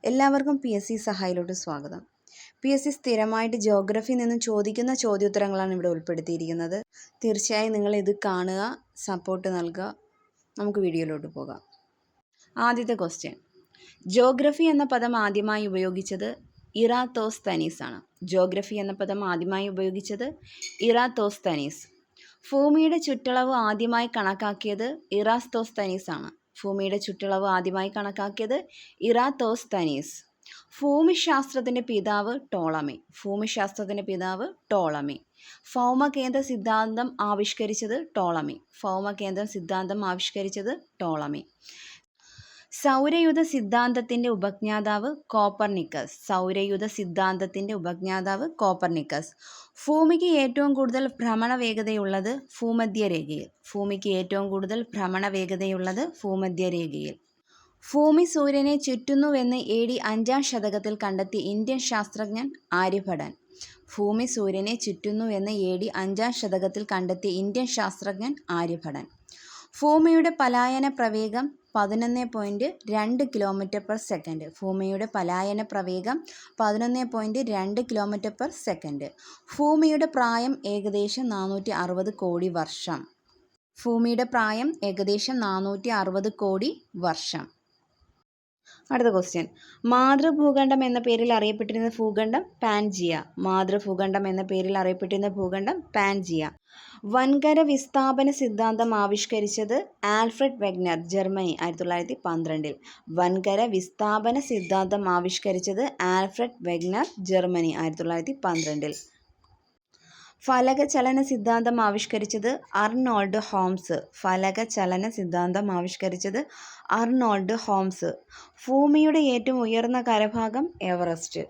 എല്ലാവർക്കും PSC സഹായിലോട്ട് സ്വാഗതം. PSC സ്ഥിരമായിട്ട് ജിയോഗ്രഫിയിൽ നിന്നും ചോദിക്കുന്ന ചോദ്യോത്തരങ്ങളാണ് ഇവിടെ ഉൾപ്പെടുത്തിയിരിക്കുന്നത്. തീർച്ചയായും നിങ്ങൾ ഇത് കാണുക, സപ്പോർട്ട് നൽകുക. നമുക്ക് വീഡിയോയിലോട്ട് പോകാം. ആദ്യത്തെ ക്വസ്റ്റ്യൻ, ജിയോഗ്രഫി എന്ന പദം ആദ്യമായി ഉപയോഗിച്ചത് ഇറാത്തോസ്തനീസ് ആണ്. ജിയോഗ്രഫി എന്ന പദം ആദ്യമായി ഉപയോഗിച്ചത് ഇറാത്തോസ്തനീസ്. ഭൂമിയുടെ ചുറ്റളവ് ആദ്യമായി കണക്കാക്കിയത് ഇറാത്തോസ്തനീസ് ആണ്. ഭൂമിയുടെ ചുറ്റളവ് ആദ്യമായി കണക്കാക്കിയത് ഇറാത്തോസ്തനീസ്. ഭൂമിശാസ്ത്രത്തിൻ്റെ പിതാവ് ടോളമി. ഭൂമിശാസ്ത്രത്തിൻ്റെ പിതാവ് ടോളമി. ഭൗമകേന്ദ്ര സിദ്ധാന്തം ആവിഷ്കരിച്ചത് ടോളമി. ഭൗമകേന്ദ്ര സിദ്ധാന്തം ആവിഷ്കരിച്ചത് ടോളമി. സൗരയൂഥ സിദ്ധാന്തത്തിൻ്റെ ഉപജ്ഞാതാവ് കോപ്പർനിക്കസ്. സൗരയൂഥ സിദ്ധാന്തത്തിൻ്റെ ഉപജ്ഞാതാവ് കോപ്പർനിക്കസ്. ഭൂമിക്ക് ഏറ്റവും കൂടുതൽ ഭ്രമണ വേഗതയുള്ളത് ഭൂമധ്യരേഖയിൽ. ഭൂമിക്ക് ഏറ്റവും കൂടുതൽ ഭ്രമണ വേഗതയുള്ളത് ഭൂമധ്യരേഖയിൽ. ഭൂമി സൂര്യനെ ചുറ്റുന്നുവെന്ന് AD 5-ാം ശതകത്തിൽ കണ്ടെത്തിയ ഇന്ത്യൻ ശാസ്ത്രജ്ഞൻ ആര്യഭടൻ. ഭൂമി സൂര്യനെ ചുറ്റുന്നുവെന്ന് AD 5-ാം ശതകത്തിൽ കണ്ടെത്തിയ ഇന്ത്യൻ ശാസ്ത്രജ്ഞൻ ആര്യഭടൻ. ഭൂമിയുടെ പലായന പ്രവേഗം 11.2 km/s. ഭൂമിയുടെ പലായന പ്രവേഗം 11.2 km/s. ഭൂമിയുടെ പ്രായം ഏകദേശം 460 കോടി വർഷം. ഭൂമിയുടെ പ്രായം ഏകദേശം 460 കോടി വർഷം. അടുത്ത ക്വസ്റ്റ്യൻ, മാതൃഭൂഖണ്ഡം എന്ന പേരിൽ അറിയപ്പെട്ടിരുന്ന ഭൂഖണ്ഡം പാൻജിയ. മാതൃഭൂഖണ്ഡം എന്ന പേരിൽ അറിയപ്പെട്ടിരുന്ന ഭൂഖണ്ഡം പാൻജിയ. വൻകര വിസ്ഥാപന സിദ്ധാന്തം ആവിഷ്കരിച്ചത് ആൽഫ്രഡ് വെഗ്നർ, ജർമ്മനി, 1912. വൻകര വിസ്ഥാപന സിദ്ധാന്തം ആവിഷ്കരിച്ചത് ആൽഫ്രഡ് വെഗ്നർ, ജർമ്മനി, 1912. ഫലകചലന സിദ്ധാന്തം ആവിഷ്കരിച്ചത് അർണോൾഡ് ഹോംസ്. ഫലകചലന സിദ്ധാന്തം ആവിഷ്കരിച്ചത് അർണോൾഡ് ഹോംസ്. ഭൂമിയുടെ ഏറ്റവും ഉയർന്ന കരഭാഗം എവറസ്റ്റ്.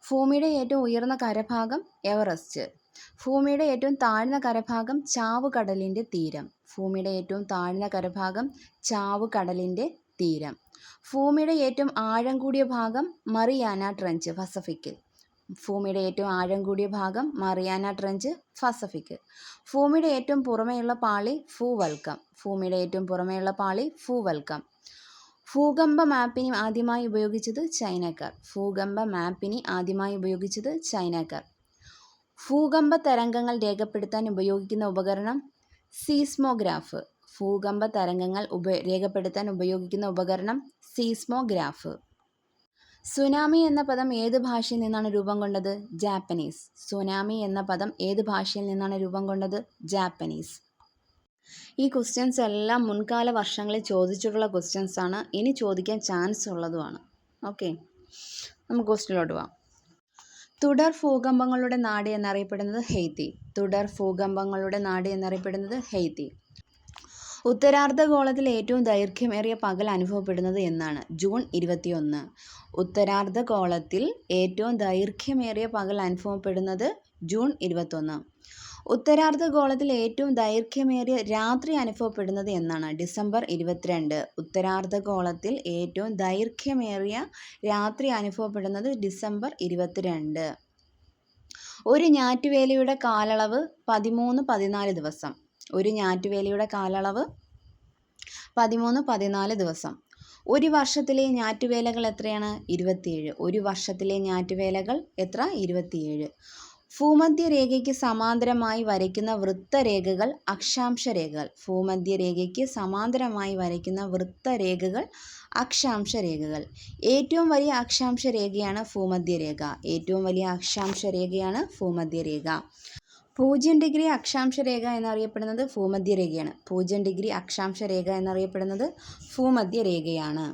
ഭൂമിയുടെ ഏറ്റവും ഉയർന്ന കരഭാഗം എവറസ്റ്റ്. ഭൂമിയുടെ ഏറ്റവും താഴ്ന്ന കരഭാഗം ചാവുകടലിൻ്റെ തീരം. ഭൂമിയുടെ ഏറ്റവും താഴ്ന്ന കരഭാഗം ചാവുകടലിൻ്റെ തീരം. ഭൂമിയുടെ ഏറ്റവും ആഴം കൂടിയ ഭാഗം മറിയാന ട്രെഞ്ച്, പസഫിക്. ഭൂമിയുടെ ഏറ്റവും ആഴം കൂടിയ ഭാഗം മറിയാന ട്രെഞ്ച്, പസഫിക്. ഭൂമിയുടെ ഏറ്റവും പുറമേയുള്ള പാളി ഭൂവൽക്കം. ഭൂമിയുടെ ഏറ്റവും പുറമേയുള്ള പാളി ഭൂവൽക്കം. ഭൂകമ്പ മാപ്പിനി ആദ്യമായി ഉപയോഗിച്ചത് ചൈനക്കാർ. ഭൂകമ്പ മാപ്പിനി ആദ്യമായി ഉപയോഗിച്ചത് ചൈനക്കാർ. ഭൂകമ്പ തരംഗങ്ങൾ രേഖപ്പെടുത്താൻ ഉപയോഗിക്കുന്ന ഉപകരണം സീസ്മോഗ്രാഫ്. ഭൂകമ്പ തരംഗങ്ങൾ രേഖപ്പെടുത്താൻ ഉപയോഗിക്കുന്ന ഉപകരണം സീസ്മോഗ്രാഫ്. സുനാമി എന്ന പദം ഏത് ഭാഷയിൽ നിന്നാണ് രൂപം കൊണ്ടത്? ജാപ്പനീസ്. സുനാമി എന്ന പദം ഏത് ഭാഷയിൽ നിന്നാണ് രൂപം കൊണ്ടത്? ജാപ്പനീസ്. ഈ ക്വസ്റ്റ്യൻസ് എല്ലാം മുൻകാല വർഷങ്ങളിൽ ചോദിച്ചിട്ടുള്ള ക്വസ്റ്റ്യൻസ് ആണ്. ഇനി ചോദിക്കാൻ ചാൻസ് ഉള്ളതുമാണ്. ഓക്കെ, നമുക്ക് ക്വസ്റ്റ്യനിലോട്ട് പോവാം. തുടർ ഭൂകമ്പങ്ങളുടെ നാട് എന്നറിയപ്പെടുന്നത് ഹെയ്ത്തി. തുടർ ഭൂകമ്പങ്ങളുടെ നാട് എന്നറിയപ്പെടുന്നത് ഹെയ്ത്തി. ഉത്തരാർദ്ധഗോളത്തിൽ ഏറ്റവും ദൈർഘ്യമേറിയ പകൽ അനുഭവപ്പെടുന്നത് എന്നാണ്? ജൂൺ 21. ഉത്തരാർദ്ധഗോളത്തിൽ ഏറ്റവും ദൈർഘ്യമേറിയ പകൽ അനുഭവപ്പെടുന്നത് ജൂൺ 21. ഉത്തരാർദ്ധഗോളത്തിൽ ഏറ്റവും ദൈർഘ്യമേറിയ രാത്രി അനുഭവപ്പെടുന്നത് എന്നാണ്? ഡിസംബർ 22. ഉത്തരാർദ്ധഗോളത്തിൽ ഏറ്റവും ദൈർഘ്യമേറിയ രാത്രി അനുഭവപ്പെടുന്നത് ഡിസംബർ 22. ഒരു ഞാറ്റുവേലയുടെ കാലയളവ് 13-14 ദിവസം. ഒരു ഞാറ്റുവേലയുടെ കാലയളവ് 13-14 ദിവസം. ഒരു വർഷത്തിലെ ഞാറ്റുവേലകൾ എത്രയാണ്? 27. ഒരു വർഷത്തിലെ ഞാറ്റുവേലകൾ എത്ര? 27. ഭൂമധ്യരേഖയ്ക്ക് സമാന്തരമായി വരയ്ക്കുന്ന വൃത്തരേഖകൾ അക്ഷാംശരേഖകൾ. ഭൂമധ്യരേഖയ്ക്ക് സമാന്തരമായി വരയ്ക്കുന്ന വൃത്തരേഖകൾ അക്ഷാംശരേഖകൾ. ഏറ്റവും വലിയ അക്ഷാംശരേഖയാണ് ഭൂമധ്യരേഖ. ഏറ്റവും വലിയ അക്ഷാംശരേഖയാണ് ഭൂമധ്യരേഖ. 0 ഡിഗ്രി അക്ഷാംശരേഖ എന്നറിയപ്പെടുന്നത് ഭൂമധ്യരേഖയാണ്. 0 ഡിഗ്രി അക്ഷാംശരേഖ എന്നറിയപ്പെടുന്നത് ഭൂമധ്യരേഖയാണ്.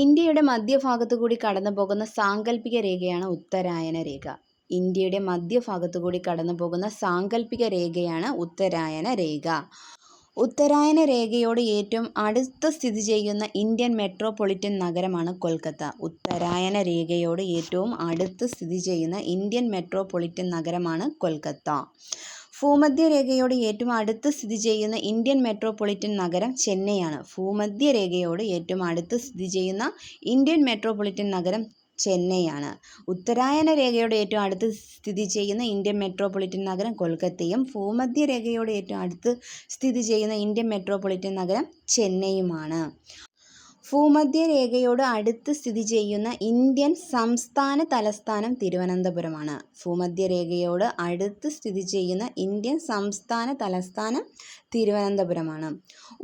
ഇന്ത്യയുടെ മധ്യഭാഗത്തു കൂടി കടന്നു പോകുന്ന സാങ്കല്പിക രേഖയാണ് ഉത്തരായന രേഖ. ഇന്ത്യയുടെ മധ്യഭാഗത്തു കൂടി കടന്നു പോകുന്ന സാങ്കല്പിക രേഖയാണ് ഉത്തരായന രേഖ. ഉത്തരായന രേഖയോട് ഏറ്റവും അടുത്ത് സ്ഥിതി ചെയ്യുന്ന ഇന്ത്യൻ മെട്രോപൊളിറ്റൻ നഗരമാണ് കൊൽക്കത്ത. ഉത്തരായന രേഖയോട് ഏറ്റവും അടുത്ത് സ്ഥിതി ചെയ്യുന്ന ഇന്ത്യൻ മെട്രോപൊളിറ്റൻ നഗരമാണ് കൊൽക്കത്ത. ഭൂമധ്യരേഖയോട് ഏറ്റവും അടുത്ത് സ്ഥിതി ചെയ്യുന്ന ഇന്ത്യൻ മെട്രോപൊളിറ്റൻ നഗരം ചെന്നൈയാണ്. ഭൂമധ്യരേഖയോട് ഏറ്റവും അടുത്ത് സ്ഥിതി ചെയ്യുന്ന ഇന്ത്യൻ മെട്രോപൊളിറ്റൻ നഗരം ചെന്നൈയാണ്. ഉത്തരായന രേഖയോട് ഏറ്റവും അടുത്ത് സ്ഥിതി ചെയ്യുന്ന ഇന്ത്യൻ മെട്രോപൊളിറ്റൻ നഗരം കൊൽക്കത്തയും ഭൂമധ്യരേഖയോട് ഏറ്റവും അടുത്ത് സ്ഥിതി ചെയ്യുന്ന ഇന്ത്യൻ മെട്രോപൊളിറ്റൻ നഗരം ചെന്നൈയുമാണ്. ഭൂമധ്യരേഖയോട് അടുത്ത് സ്ഥിതി ചെയ്യുന്ന ഇന്ത്യൻ സംസ്ഥാന തലസ്ഥാനം തിരുവനന്തപുരമാണ്. ഭൂമധ്യരേഖയോട് അടുത്ത് സ്ഥിതി ചെയ്യുന്ന ഇന്ത്യൻ സംസ്ഥാന തലസ്ഥാനം തിരുവനന്തപുരമാണ്.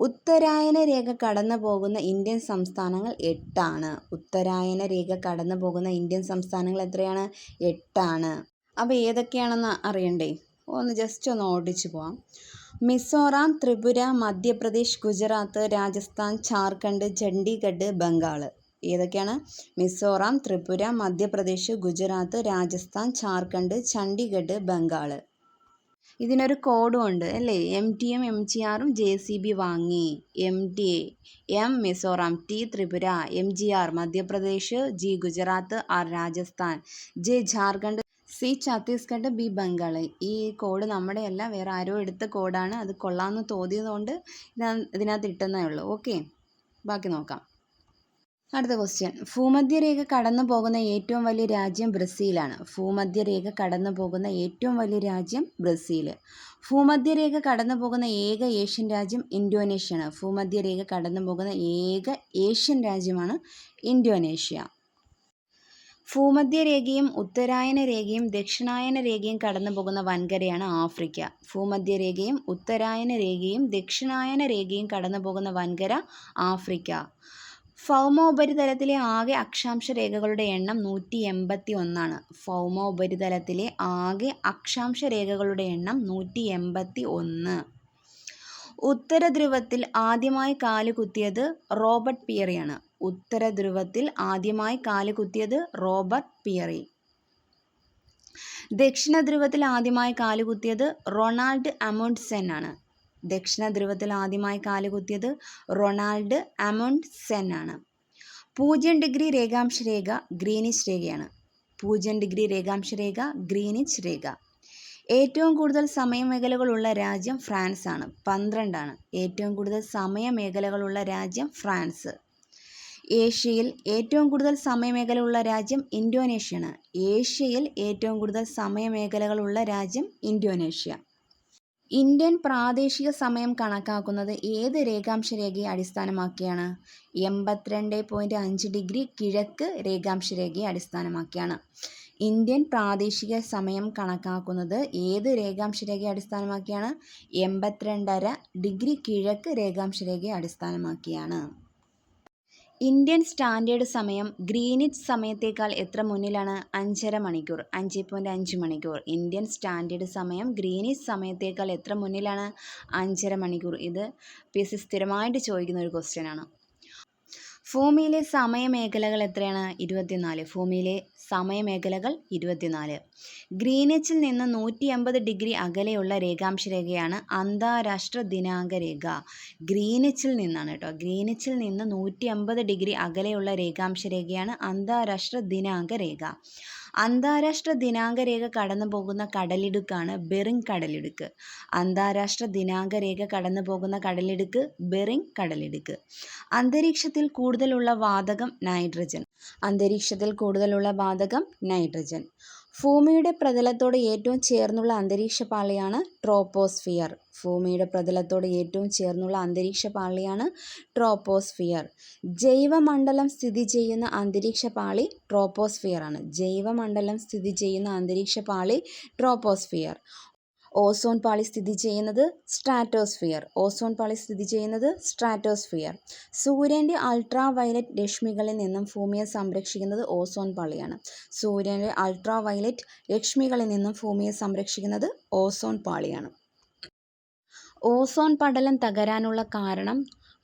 ഉത്തരായന രേഖ കടന്നു പോകുന്ന ഇന്ത്യൻ സംസ്ഥാനങ്ങൾ 8 ഉത്തരായന രേഖ കടന്നു പോകുന്ന ഇന്ത്യൻ സംസ്ഥാനങ്ങൾ എത്രയാണ്? 8. അപ്പോൾ ഏതൊക്കെയാണെന്ന് അറിയണ്ടേ? ജസ്റ്റ് ഒന്ന് ഓടിച്ചു പോവാം. മിസോറാം, ത്രിപുര, മധ്യപ്രദേശ്, ഗുജറാത്ത്, രാജസ്ഥാൻ, ജാർഖണ്ഡ്, ചണ്ഡീഗഡ്, ബംഗാൾ. ഏതൊക്കെയാണ്? മിസോറാം, ത്രിപുര, മധ്യപ്രദേശ്, ഗുജറാത്ത്, രാജസ്ഥാൻ, ജാർഖണ്ഡ്, ചണ്ഡീഗഡ്, ബംഗാൾ. ഇതിനൊരു കോഡും ഉണ്ട് അല്ലേ? MTM MGRും JCB വാങ്ങി. MTA M Mizoram, T Tripura, MGR Madhya Pradesh, G Gujarat, R Rajasthan, J Jharkhand, C Chhattisgarh, B Bengal. ഈ കോഡ് നമ്മുടെ അല്ല, വേറെ ആരോ എടുത്ത കോഡാണ്. അത് കൊള്ളാമെന്ന് തോന്നിയതുകൊണ്ട് ഇതിനകത്ത് ഇട്ടെന്നേ ഉള്ളൂ. ഓക്കെ, ബാക്കി നോക്കാം. അടുത്ത ക്വസ്റ്റ്യൻ. ഭൂമധ്യരേഖ കടന്നു പോകുന്ന ഏറ്റവും വലിയ രാജ്യം ബ്രസീലാണ്. ഭൂമധ്യരേഖ കടന്നു പോകുന്ന ഏറ്റവും വലിയ രാജ്യം ബ്രസീൽ. ഭൂമധ്യരേഖ കടന്നു പോകുന്ന ഏക ഏഷ്യൻ രാജ്യം ഇന്തോനേഷ്യയാണ്. ഭൂമധ്യരേഖ കടന്നു പോകുന്ന ഏക ഏഷ്യൻ രാജ്യമാണ് ഇന്തോനേഷ്യ. ഭൂമധ്യരേഖയും ഉത്തരായന രേഖയും ദക്ഷിണായന രേഖയും കടന്നു പോകുന്ന വൻകരയാണ് ആഫ്രിക്ക. ഭൂമധ്യരേഖയും ഉത്തരായന രേഖയും ദക്ഷിണായന രേഖയും കടന്നു പോകുന്ന വൻകര ആഫ്രിക്ക. ഭൗമോപരിതലത്തിലെ ആകെ അക്ഷാംശ രേഖകളുടെ എണ്ണം 181. ഭൗമോപരിതലത്തിലെ ആകെ അക്ഷാംശ രേഖകളുടെ എണ്ണം 181. ഉത്തരധ്രുവത്തിൽ ആദ്യമായി കാലുകുത്തിയത് റോബർട്ട് പിയറിയാണ്. ഉത്തരധ്രുവത്തിൽ ആദ്യമായി കാലുകുത്തിയത് റോബർട്ട് പിയറി. ദക്ഷിണധ്രുവത്തിൽ ആദ്യമായി കാലുകുത്തിയത് റൊണാൾഡ് അമുണ്ട്സെൻ ആണ്. ദക്ഷിണധ്രുവത്തിൽ ആദ്യമായി കാലുകുത്തിയത് റൊണാൾഡ് അമുണ്ട്സെൻ ആണ്. 0° രേഖാംശരേഖ ഗ്രീനിച്ച് രേഖയാണ്. 0° രേഖാംശരേഖ ഗ്രീനിച്ച് രേഖ. ഏറ്റവും കൂടുതൽ സമയമേഖലകളുള്ള രാജ്യം ഫ്രാൻസ് ആണ്. 12 ആണ് ഏറ്റവും കൂടുതൽ സമയമേഖലകളുള്ള രാജ്യം ഫ്രാൻസ്. ഏഷ്യയിൽ ഏറ്റവും കൂടുതൽ സമയമേഖലയുള്ള രാജ്യം ഇന്തോനേഷ്യയാണ്. ഏഷ്യയിൽ ഏറ്റവും കൂടുതൽ സമയമേഖലകളുള്ള രാജ്യം ഇന്തോനേഷ്യ. ഇന്ത്യൻ പ്രാദേശിക സമയം കണക്കാക്കുന്നത് ഏത് രേഖാംശരേഖയെ അടിസ്ഥാനമാക്കിയാണ്? 82.5° കിഴക്ക് രേഖാംശരേഖയെ അടിസ്ഥാനമാക്കിയാണ്. ഇന്ത്യൻ പ്രാദേശിക സമയം കണക്കാക്കുന്നത് ഏത് രേഖാംശരേഖയെ അടിസ്ഥാനമാക്കിയാണ്? 82.5° കിഴക്ക് രേഖാംശരേഖയെ അടിസ്ഥാനമാക്കിയാണ്. ഇന്ത്യൻ സ്റ്റാൻഡേർഡ് സമയം ഗ്രീനിച്ച് സമയത്തേക്കാൾ എത്ര മുന്നിലാണ്? 5.5 മണിക്കൂർ. 5.5 മണിക്കൂർ. ഇന്ത്യൻ സ്റ്റാൻഡേർഡ് സമയം ഗ്രീനിച്ച് സമയത്തേക്കാൾ എത്ര മുന്നിലാണ്? 5.5 മണിക്കൂർ. ഇത് PSC സ്ഥിരമായിട്ട് ചോദിക്കുന്ന ഒരു ക്വസ്റ്റ്യൻ ആണ്. ഭൂമിയിലെ സമയമേഖലകൾ എത്രയാണ്? 24. ഭൂമിയിലെ സമയമേഖലകൾ 24. ഗ്രീനിച്ചിൽ നിന്ന് 180° അകലെയുള്ള രേഖാംശരേഖയാണ് അന്താരാഷ്ട്ര ദിനാങ്ക രേഖ. ഗ്രീനിച്ചിൽ നിന്നാണ് കേട്ടോ. ഗ്രീനിച്ചിൽ നിന്ന് 180° അകലെയുള്ള രേഖാംശരേഖയാണ് അന്താരാഷ്ട്ര ദിനാങ്ക രേഖ. അന്താരാഷ്ട്ര ദിനാങ്ക രേഖ കടന്നു പോകുന്ന കടലിടുക്കാണ് ബെറിങ് കടലിടുക്ക്. അന്താരാഷ്ട്ര ദിനാങ്ക രേഖ കടന്നു പോകുന്ന കടലിടുക്ക് ബെറിങ് കടലിടുക്ക്. അന്തരീക്ഷത്തിൽ കൂടുതലുള്ള വാതകം നൈട്രജൻ. അന്തരീക്ഷത്തിൽ കൂടുതലുള്ള വാതകം നൈട്രജൻ. ഭൂമിയുടെ പ്രതലത്തോട് ഏറ്റവും ചേർന്നുള്ള അന്തരീക്ഷ പാളിയാണ് ട്രോപ്പോസ്ഫിയർ. ഭൂമിയുടെ പ്രതലത്തോട് ഏറ്റവും ചേർന്നുള്ള അന്തരീക്ഷ പാളിയാണ് ട്രോപ്പോസ്ഫിയർ. ജൈവമണ്ഡലം സ്ഥിതി ചെയ്യുന്ന അന്തരീക്ഷ പാളി ട്രോപ്പോസ്ഫിയർ ആണ്. ജൈവമണ്ഡലം സ്ഥിതി ചെയ്യുന്ന അന്തരീക്ഷ പാളി ട്രോപ്പോസ്ഫിയർ. ഓസോൺ പാളി സ്ഥിതി ചെയ്യുന്നത് സ്ട്രാറ്റോസ്ഫിയർ. ഓസോൺ പാളി സ്ഥിതി ചെയ്യുന്നത് സ്ട്രാറ്റോസ്ഫിയർ. സൂര്യൻ്റെ അൾട്രാ വയലറ്റ് രശ്മികളിൽ നിന്നും ഭൂമിയെ സംരക്ഷിക്കുന്നത് ഓസോൺ പാളിയാണ്. സൂര്യൻ്റെ അൾട്രാ വയലറ്റ് രശ്മികളിൽ നിന്നും ഭൂമിയെ സംരക്ഷിക്കുന്നത് ഓസോൺ പാളിയാണ്. ഓസോൺ പടലം തകരാനുള്ള കാരണം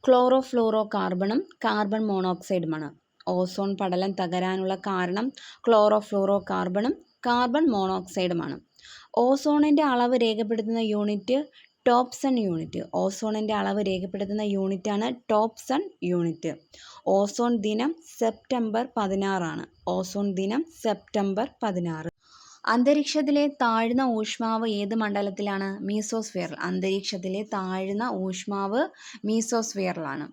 ക്ലോറോഫ്ലൂറോ കാർബണും കാർബൺ മോണോക്സൈഡുമാണ്. ഓസോൺ പടലം തകരാനുള്ള കാരണം ക്ലോറോഫ്ലൂറോ കാർബണും കാർബൺ മോണോക്സൈഡുമാണ്. ഓസോണിൻ്റെ അളവ് രേഖപ്പെടുത്തുന്ന യൂണിറ്റ് ടോപ്സൺ യൂണിറ്റ്. ഓസോണിൻ്റെ അളവ് രേഖപ്പെടുത്തുന്ന യൂണിറ്റാണ് ടോപ്സൺ യൂണിറ്റ്. ഓസോൺ ദിനം സെപ്റ്റംബർ 16 ആണ്. ഓസോൺ ദിനം സെപ്റ്റംബർ 16. അന്തരീക്ഷത്തിലെ താഴ്ന്ന ഊഷ്മാവ് ഏത് മണ്ഡലത്തിലാണ്? മീസോസ്ഫിയറിൽ. അന്തരീക്ഷത്തിലെ താഴ്ന്ന ഊഷ്മാവ് മീസോസ്ഫിയറിലാണ്.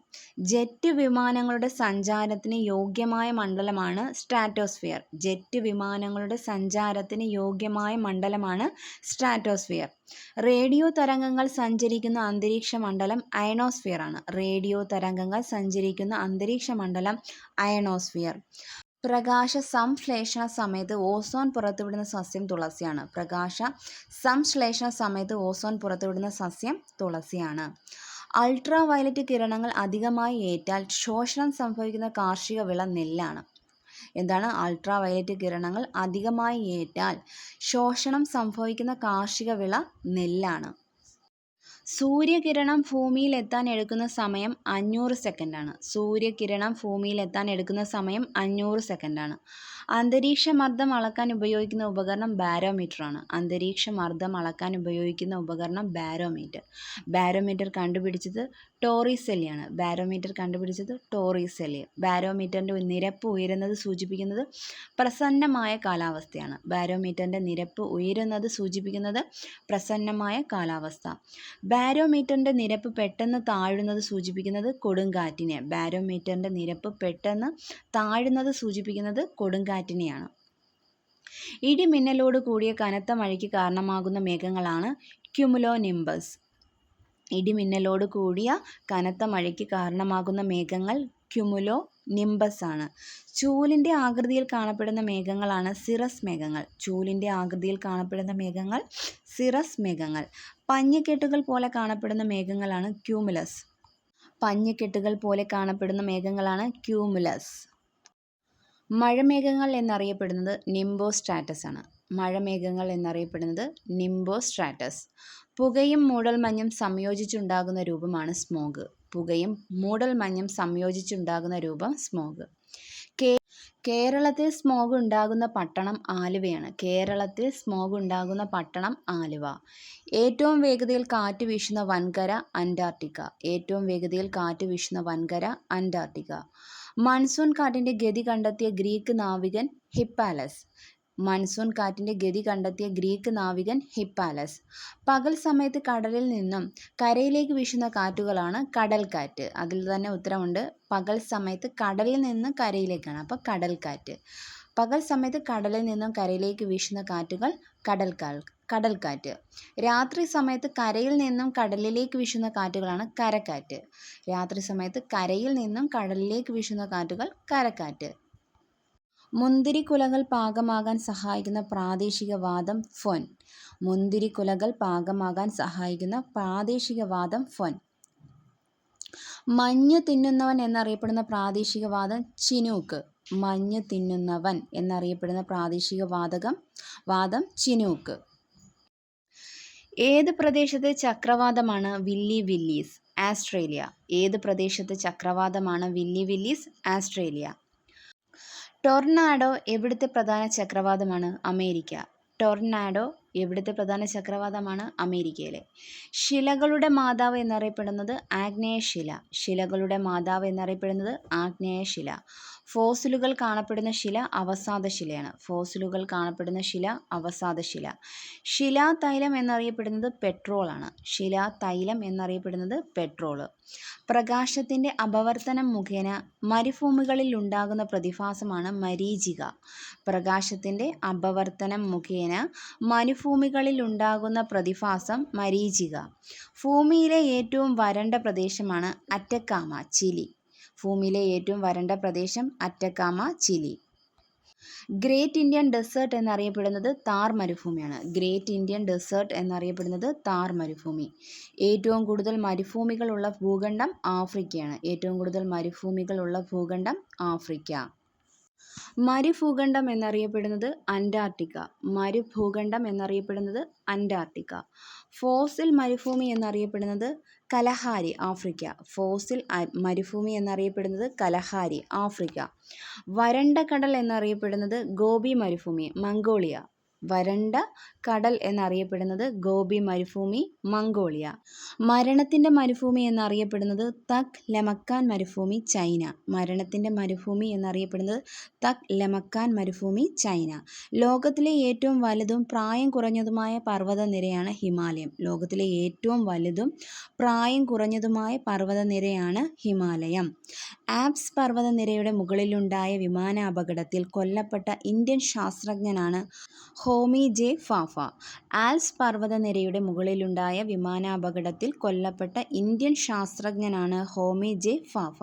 ജെറ്റ് വിമാനങ്ങളുടെ സഞ്ചാരത്തിന് യോഗ്യമായ മണ്ഡലമാണ് സ്ട്രാറ്റോസ്ഫിയർ. ജെറ്റ് വിമാനങ്ങളുടെ സഞ്ചാരത്തിന് യോഗ്യമായ മണ്ഡലമാണ് സ്ട്രാറ്റോസ്ഫിയർ. റേഡിയോ തരംഗങ്ങൾ സഞ്ചരിക്കുന്ന അന്തരീക്ഷ മണ്ഡലം അയണോസ്ഫിയർ ആണ്. റേഡിയോ തരംഗങ്ങൾ സഞ്ചരിക്കുന്ന അന്തരീക്ഷ മണ്ഡലം അയണോസ്ഫിയർ. പ്രകാശ സംശ്ലേഷണ സമയത്ത് ഓസോൺ പുറത്തുവിടുന്ന സസ്യം തുളസിയാണ്. പ്രകാശ സംശ്ലേഷണ സമയത്ത് ഓസോൺ പുറത്തുവിടുന്ന സസ്യം തുളസിയാണ്. അൾട്രാ വയലറ്റ് കിരണങ്ങൾ അധികമായി ഏറ്റാൽ ശോഷണം സംഭവിക്കുന്ന കാർഷിക വിള നെല്ലാണ്. എന്താണ്? അൾട്രാ വയലറ്റ് കിരണങ്ങൾ അധികമായി ഏറ്റാൽ ശോഷണം സംഭവിക്കുന്ന കാർഷിക വിള നെല്ലാണ്. സൂര്യകിരണം ഭൂമിയിൽ എത്താൻ എടുക്കുന്ന സമയം 500 സെക്കൻഡാണ്. സൂര്യകിരണം ഭൂമിയിൽ എത്താൻ എടുക്കുന്ന സമയം 500 സെക്കൻഡാണ്. അന്തരീക്ഷ മർദ്ദം അളക്കാൻ ഉപയോഗിക്കുന്ന ഉപകരണം ബാരോമീറ്ററാണ്. അന്തരീക്ഷ മർദ്ദം അളക്കാൻ ഉപയോഗിക്കുന്ന ഉപകരണം ബാരോമീറ്റർ. ബാരോമീറ്റർ കണ്ടുപിടിച്ചത് ടോറിസെല്ലിയാണ്. ബാരോമീറ്റർ കണ്ടുപിടിച്ചത് ടോറിസെല്ലി. ബാരോമീറ്ററിൻ്റെ നിരപ്പ് ഉയരുന്നത് സൂചിപ്പിക്കുന്നത് പ്രസന്നമായ കാലാവസ്ഥയാണ്. ബാരോമീറ്ററിൻ്റെ നിരപ്പ് ഉയരുന്നത് സൂചിപ്പിക്കുന്നത് പ്രസന്നമായ കാലാവസ്ഥ. ബാരോമീറ്ററിൻ്റെ നിരപ്പ് പെട്ടെന്ന് താഴുന്നത് സൂചിപ്പിക്കുന്നത് കൊടുങ്കാറ്റിനെ. ബാരോമീറ്ററിൻ്റെ നിരപ്പ് പെട്ടെന്ന് താഴുന്നത് സൂചിപ്പിക്കുന്നത് കൊടുങ്കാറ്റിനെയാണ്. ഇടിമിന്നലോട് കൂടിയ കനത്ത മഴയ്ക്ക് കാരണമാകുന്ന മേഘങ്ങളാണ് ക്യുമുലോനിംബസ്. ഇടിമിന്നലോട് കൂടിയ കനത്ത മഴയ്ക്ക് കാരണമാകുന്ന മേഘങ്ങൾ ക്യുമുലോ നിംബസ് ആണ്. ചൂലിൻ്റെ ആകൃതിയിൽ കാണപ്പെടുന്ന മേഘങ്ങളാണ് സിറസ് മേഘങ്ങൾ. ചൂലിൻ്റെ ആകൃതിയിൽ കാണപ്പെടുന്ന മേഘങ്ങൾ സിറസ് മേഘങ്ങൾ. പഞ്ഞിക്കെട്ടുകൾ പോലെ കാണപ്പെടുന്ന മേഘങ്ങളാണ് ക്യൂമുലസ്. പഞ്ഞിക്കെട്ടുകൾ പോലെ കാണപ്പെടുന്ന മേഘങ്ങളാണ് ക്യൂമുലസ്. മഴമേഘങ്ങൾ എന്നറിയപ്പെടുന്നത് നിംബോസ്ട്രാറ്റസ് ആണ്. മഴമേഘങ്ങൾ എന്നറിയപ്പെടുന്നത് നിംബോസ്ട്രാറ്റസ്. പുകയും മൂടൽമഞ്ഞും സംയോജിച്ചുണ്ടാകുന്ന രൂപമാണ് സ്മോഗ്. പുകയും മൂടൽമഞ്ഞും സംയോജിച്ചുണ്ടാകുന്ന രൂപം സ്മോഗ്. കേരളത്തിൽ സ്മോഗ് ഉണ്ടാകുന്ന പട്ടണം ആലുവയാണ്. കേരളത്തിൽ സ്മോഗ് ഉണ്ടാകുന്ന പട്ടണം ആലുവ. ഏറ്റവും വേഗതയിൽ കാറ്റ് വീശുന്ന വൻകര അന്റാർട്ടിക്ക. ഏറ്റവും വേഗതയിൽ കാറ്റ് വീശുന്ന വൻകര അന്റാർട്ടിക്ക. മൺസൂൺ കാറ്റിൻ്റെ ഗതി കണ്ടെത്തിയ ഗ്രീക്ക് നാവികൻ ഹിപ്പാലസ്. മൺസൂൺ കാറ്റിൻ്റെ ഗതി കണ്ടെത്തിയ ഗ്രീക്ക് നാവികൻ ഹിപ്പാലസ്. പകൽ സമയത്ത് കടലിൽ നിന്നും കരയിലേക്ക് വീശുന്ന കാറ്റുകളാണ് കടൽക്കാറ്റ്. അതിൽ തന്നെ ഉത്തരമുണ്ട്. പകൽ സമയത്ത് കടലിൽ നിന്ന് കരയിലേക്കാണ്. അപ്പോൾ കടൽക്കാറ്റ്. പകൽ സമയത്ത് കടലിൽ നിന്നും കരയിലേക്ക് വീശുന്ന കാറ്റുകൾ കടൽക്കാറ്റ്. രാത്രി സമയത്ത് കരയിൽ നിന്നും കടലിലേക്ക് വീശുന്ന കാറ്റുകളാണ് കരക്കാറ്റ്. രാത്രി സമയത്ത് കരയിൽ നിന്നും കടലിലേക്ക് വീശുന്ന കാറ്റുകൾ കരക്കാറ്റ്. മുന്തിരിക്കുലകൾ പാകമാകാൻ സഹായിക്കുന്ന പ്രാദേശിക വാദം ഫൊൻ. മുന്തിരിക്കുലകൾ പാകമാകാൻ സഹായിക്കുന്ന പ്രാദേശിക വാദം ഫൊൻ. മഞ്ഞ് തിന്നുന്നവൻ എന്നറിയപ്പെടുന്ന പ്രാദേശിക വാദം ചിനൂക്ക്. മഞ്ഞ് തിന്നുന്നവൻ എന്നറിയപ്പെടുന്ന പ്രാദേശിക വാദം ചിനൂക്ക്. ഏത് പ്രദേശത്തെ ചക്രവാതമാണ് വില്ലി വില്ലീസ്? ആസ്ട്രേലിയ. ഏത് പ്രദേശത്തെ ചക്രവാതമാണ് വില്ലി വില്ലീസ്? ആസ്ട്രേലിയ. ടൊർണാഡോ എവിടുത്തെ പ്രധാന ചക്രവാതമാണ്? അമേരിക്ക. ടൊർണാഡോ എവിടുത്തെ പ്രധാന ചക്രവാതമാണ്? അമേരിക്കയിലെ. ശിലകളുടെ മാതാവ് എന്നറിയപ്പെടുന്നത് ആഗ്നേയശില. ശിലകളുടെ മാതാവ് എന്നറിയപ്പെടുന്നത് ആഗ്നേയശില. ഫോസിലുകൾ കാണപ്പെടുന്ന ശില അവസാദശിലയാണ്. ഫോസിലുകൾ കാണപ്പെടുന്ന ശില അവസാദശില. ശിലാതൈലം എന്നറിയപ്പെടുന്നത് പെട്രോളാണ്. ശിലാതൈലം എന്നറിയപ്പെടുന്നത് പെട്രോള്. പ്രകാശത്തിൻ്റെ അപവർത്തനം മുഖേന മരുഭൂമികളിൽ ഉണ്ടാകുന്ന പ്രതിഭാസമാണ് മരീചിക. പ്രകാശത്തിൻ്റെ അപവർത്തനം മുഖേന മരുഭൂമികളിൽ ഉണ്ടാകുന്ന പ്രതിഭാസം മരീചിക. ഭൂമിയിലെ ഏറ്റവും വരണ്ട പ്രദേശമാണ് അറ്റക്കാമ, ചിലി. ഭൂമിയിലെ ഏറ്റവും വരണ്ട പ്രദേശം Atacama, Chile. Great Indian desert എന്നറിയപ്പെടുന്നത് താർ മരുഭൂമിയാണ്. ഗ്രേറ്റ് ഇന്ത്യൻ ഡെസേർട്ട് എന്നറിയപ്പെടുന്നത് താർ മരുഭൂമി. ഏറ്റവും കൂടുതൽ മരുഭൂമികളുള്ള ഭൂഖണ്ഡം ആഫ്രിക്കയാണ്. ഏറ്റവും കൂടുതൽ മരുഭൂമികളുള്ള ഭൂഖണ്ഡം ആഫ്രിക്ക. മരുഭൂഖണ്ഡം എന്നറിയപ്പെടുന്നത് അന്റാർട്ടിക്ക. മരുഭൂഖണ്ഡം എന്നറിയപ്പെടുന്നത് അന്റാർട്ടിക്ക. ഫോസിൽ മരുഭൂമി എന്നറിയപ്പെടുന്നത് കലഹാരി, ആഫ്രിക്ക. ഫോസിൽ മരുഭൂമി എന്നറിയപ്പെടുന്നത് കലഹാരി, ആഫ്രിക്ക. വരണ്ട കടൽ എന്നറിയപ്പെടുന്നത് ഗോബി മരുഭൂമി, മംഗോളിയ. വരണ്ട കടൽ എന്നറിയപ്പെടുന്നത് ഗോബി മരുഭൂമി, മംഗോളിയ. മരണത്തിൻ്റെ മരുഭൂമി എന്നറിയപ്പെടുന്നത് തക് ലമക്കാൻ മരുഭൂമി, ചൈന. മരണത്തിൻ്റെ മരുഭൂമി എന്നറിയപ്പെടുന്നത് തക് ലമക്കാൻ മരുഭൂമി, ചൈന. ലോകത്തിലെ ഏറ്റവും വലുതും പ്രായം കുറഞ്ഞതുമായ പർവ്വതനിരയാണ് ഹിമാലയം. ലോകത്തിലെ ഏറ്റവും വലുതും പ്രായം കുറഞ്ഞതുമായ പർവ്വതനിരയാണ് ഹിമാലയം. ആൽപ്സ് പർവ്വതനിരയുടെ മുകളിലുണ്ടായ വിമാനാപകടത്തിൽ കൊല്ലപ്പെട്ട ഇന്ത്യൻ ശാസ്ത്രജ്ഞനാണ് ഹോമി ജെ ഫാഫ. ആൽപ്സ് പർവ്വതനിരയുടെ മുകളിലുണ്ടായ വിമാനാപകടത്തിൽ കൊല്ലപ്പെട്ട ഇന്ത്യൻ ശാസ്ത്രജ്ഞനാണ് ഹോമി ജെ ഫാഫ.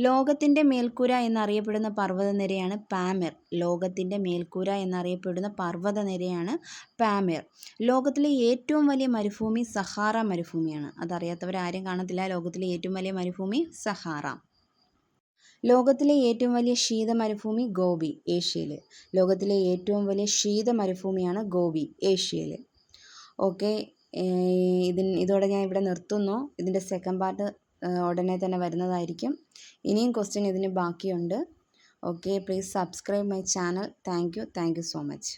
ലോകത്തിൻ്റെ മേൽക്കൂര എന്നറിയപ്പെടുന്ന പർവ്വതനിരയാണ് പാമിർ. ലോകത്തിൻ്റെ മേൽക്കൂര എന്നറിയപ്പെടുന്ന പർവ്വതനിരയാണ് പാമിർ. ലോകത്തിലെ ഏറ്റവും വലിയ മരുഭൂമി സഹാറ മരുഭൂമിയാണ്. അതറിയാത്തവരാരും കാണത്തില്ല. ലോകത്തിലെ ഏറ്റവും വലിയ മരുഭൂമി സഹാറ. ലോകത്തിലെ ഏറ്റവും വലിയ ശീത മരുഭൂമി ഗോബി, ഏഷ്യയിൽ. ലോകത്തിലെ ഏറ്റവും വലിയ ശീത മരുഭൂമിയാണ് ഗോബി, ഏഷ്യയിൽ. ഓക്കെ, ഇതോടെ ഞാൻ ഇവിടെ നിർത്തുന്നു. ഇതിൻ്റെ സെക്കൻഡ് പാർട്ട് ഉടനെ തന്നെ വരുന്നതായിരിക്കും. ഇനിയും ക്വസ്റ്റ്യൻ ഇതിന് ബാക്കിയുണ്ട്. Okay, please subscribe my channel. Thank you so much.